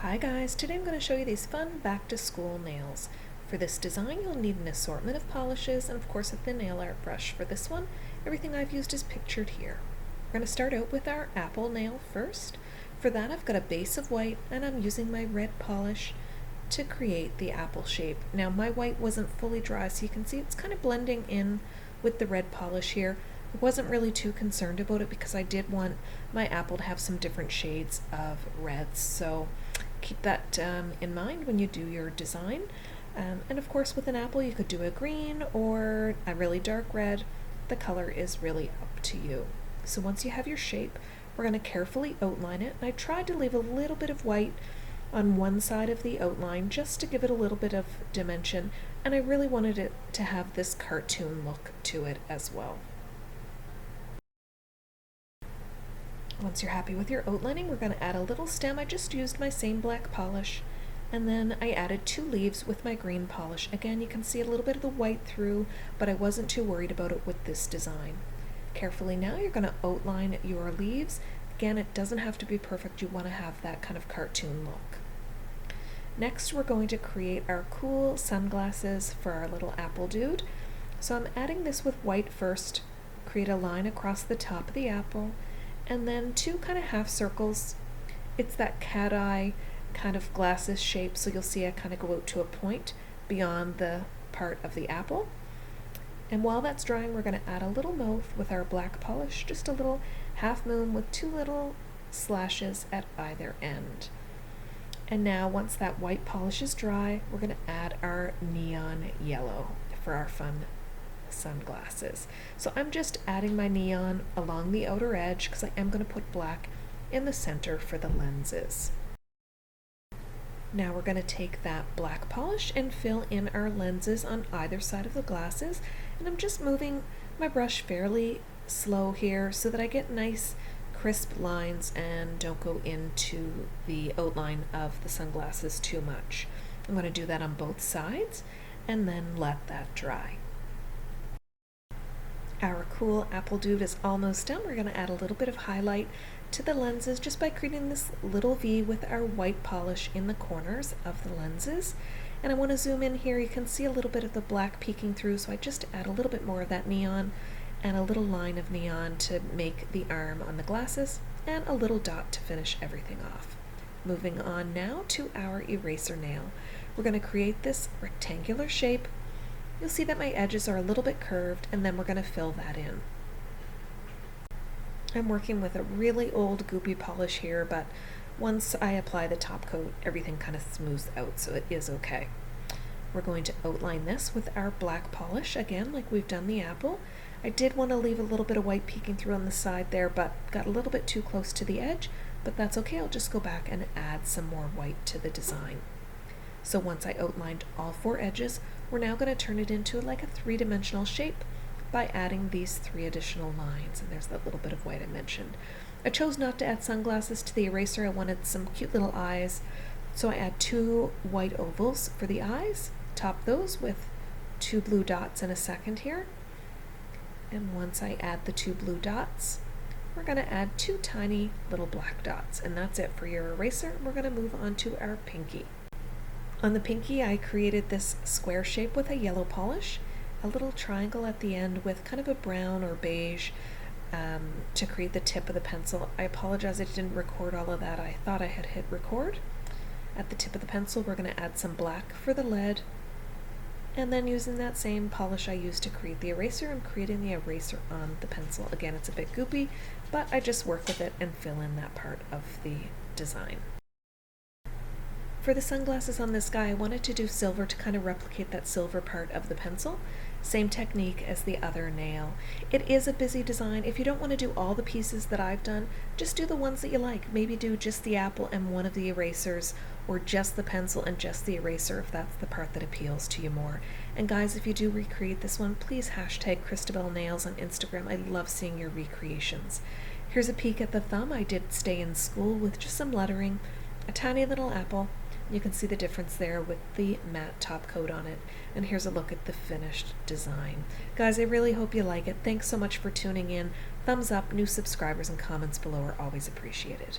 Hi guys, today I'm going to show you these fun back to school nails. For this design you'll need an assortment of polishes and of course a thin nail art brush. For this one, everything I've used is pictured here. We're going to start out with our apple nail first. For that I've got a base of white and I'm using my red polish to create the apple shape. Now my white wasn't fully dry, so you can see it's kind of blending in with the red polish here. I wasn't really too concerned about it because I did want my apple to have some different shades of reds, so keep that in mind when you do your design. And of course with an apple you could do a green or a really dark red. The color is really up to you. So once you have your shape, we're going to carefully outline it, and I tried to leave a little bit of white on one side of the outline just to give it a little bit of dimension, and I really wanted it to have this cartoon look to it as well. Once you're happy with your outlining, we're going to add a little stem. I just used my same black polish, and then I added 2 leaves with my green polish. Again, you can see a little bit of the white through, but I wasn't too worried about it with this design. Carefully now you're going to outline your leaves. Again, it doesn't have to be perfect. You want to have that kind of cartoon look. Next, we're going to create our cool sunglasses for our little apple dude. So I'm adding this with white first. Create a line across the top of the apple, and then 2 kind of half circles. It's that cat eye kind of glasses shape, so you'll see I kind of go out to a point beyond the part of the apple. And while that's drying, we're going to add a little mouth with our black polish, just a little half moon with 2 little slashes at either end. And now once that white polish is dry, we're going to add our neon yellow for our fun sunglasses. So I'm just adding my neon along the outer edge because I am going to put black in the center for the lenses. Now we're going to take that black polish and fill in our lenses on either side of the glasses, and I'm just moving my brush fairly slow here so that I get nice crisp lines and don't go into the outline of the sunglasses too much. I'm going to do that on both sides and then let that dry. Our cool apple dude is almost done. We're going to add a little bit of highlight to the lenses just by creating this little V with our white polish in the corners of the lenses. And I want to zoom in here. You can see a little bit of the black peeking through, so I just add a little bit more of that neon and a little line of neon to make the arm on the glasses, and a little dot to finish everything off. Moving on now to our eraser nail. We're going to create this rectangular shape. You'll see that my edges are a little bit curved, and then we're going to fill that in. I'm working with a really old goopy polish here, but once I apply the top coat, everything kind of smooths out, so it is okay. We're going to outline this with our black polish, again, like we've done the apple. I did want to leave a little bit of white peeking through on the side there, but got a little bit too close to the edge, but that's okay. I'll just go back and add some more white to the design. So once I outlined all 4 edges, we're now going to turn it into like a 3-dimensional shape by adding these 3 additional lines, and there's that little bit of white I mentioned. I chose not to add sunglasses to the eraser. I wanted some cute little eyes, so I add 2 white ovals for the eyes, top those with 2 blue dots in a second here. And once I add the 2 blue dots, we're going to add 2 tiny little black dots, and that's it for your eraser. We're going to move on to our pinky. On the pinky, I created this square shape with a yellow polish, a little triangle at the end with kind of a brown or beige to create the tip of the pencil. I apologize I didn't record all of that. I thought I had hit record. At the tip of the pencil, we're going to add some black for the lead, and then using that same polish I used to create the eraser, I'm creating the eraser on the pencil. Again, it's a bit goopy, but I just work with it and fill in that part of the design. For the sunglasses on this guy, I wanted to do silver to kind of replicate that silver part of the pencil. Same technique as the other nail. It is a busy design. If you don't want to do all the pieces that I've done, just do the ones that you like. Maybe do just the apple and one of the erasers, or just the pencil and just the eraser if that's the part that appeals to you more. And guys, if you do recreate this one, please hashtag ChristabellNails on Instagram. I love seeing your recreations. Here's a peek at the thumb. I did stay in school with just some lettering, a tiny little apple. You can see the difference there with the matte top coat on it. And here's a look at the finished design. Guys, I really hope you like it. Thanks so much for tuning in. Thumbs up, new subscribers, and comments below are always appreciated.